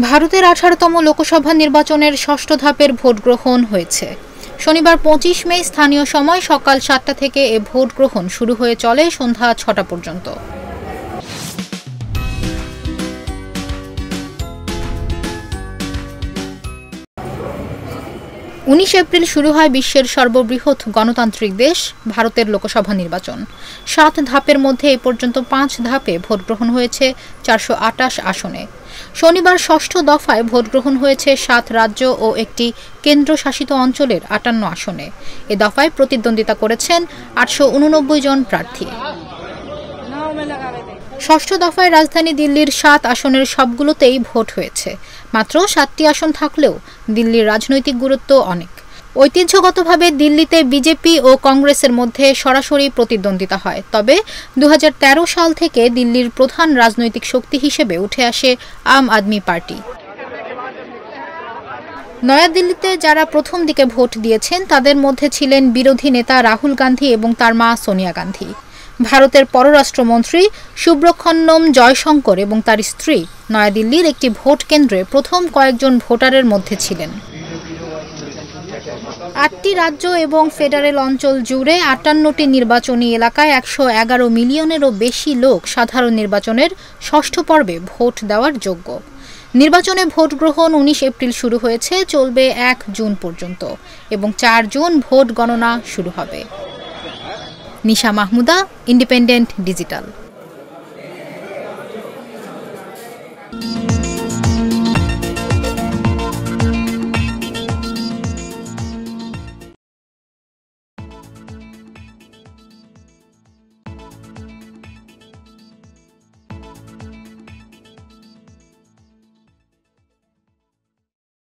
ভারতের 18তম লোকসভা নির্বাচনের ষষ্ঠ ধাপের ভোট গ্রহণ হয়েছে। শনিবার 25 মে স্থানীয় সময় সকাল 7টা থেকে এ ভোট গ্রহণ শুরু হয়ে চলে সন্ধ্যা 6টা পর্যন্ত। এপ্রিল শুরু হয় বিশ্বের সর্ববৃহৎ গণতান্ত্রিক দেশ ভারতের লোকসভা নির্বাচন। 7 ধাপের মধ্যে এ পর্যন্ত 5 ধাপে ভোট গ্রহণ হয়েছে 428 আসনে। শনিবার ষষ্ঠ দফায় ভোট গ্রহণ হয়েছে 7 রাজ্য ও একটি কেন্দ্রশাসিত অঞ্চলের 58 আসনে। এ দফায় প্রতিদ্বন্দ্বিতা করেছেন 889 জন প্রার্থী। ষষ্ঠ দফায় রাজধানী দিল্লির 7 আসনের সবগুলোতেই ভোট হয়েছে। মাত্র 7টি আসন থাকলেও দিল্লির রাজনৈতিক গুরুত্ব অনেক। ঐতিহ্যগতভাবে দিল্লিতে বিজেপি ও কংগ্রেসের মধ্যে সরাসরি প্রতিদ্বন্দ্বিতা হয়, তবে 2013 সাল থেকে দিল্লির প্রধান রাজনৈতিক শক্তি হিসেবে উঠে আসে আম আদমি পার্টি। নয়াদিল্লিতে যারা প্রথম দিকে ভোট দিয়েছেন তাদের মধ্যে ছিলেন বিরোধী নেতা রাহুল গান্ধী এবং তার মা সোনিয়া গান্ধী। ভারতের পররাষ্ট্রমন্ত্রী সুব্রক্ষণ্যম জয়শঙ্কর এবং তার স্ত্রী নয়াদিল্লির একটি ভোট কেন্দ্রে প্রথম কয়েকজন ভোটারের মধ্যে ছিলেন। 8টি রাজ্য এবং ফেডারেল অঞ্চল জুড়ে 58টি নির্বাচনী এলাকায় 111 মিলিয়নেরও বেশি লোক সাধারণ নির্বাচনের ষষ্ঠ পর্বে ভোট দেওয়ার যোগ্য। নির্বাচনে ভোট গ্রহণ 19 এপ্রিল শুরু হয়েছে, চলবে 1 জুন পর্যন্ত এবং 4 জুন ভোট গণনা শুরু হবে। নিশা মাহমুদা, ইন্ডিপেন্ডেন্ট ডিজিটাল।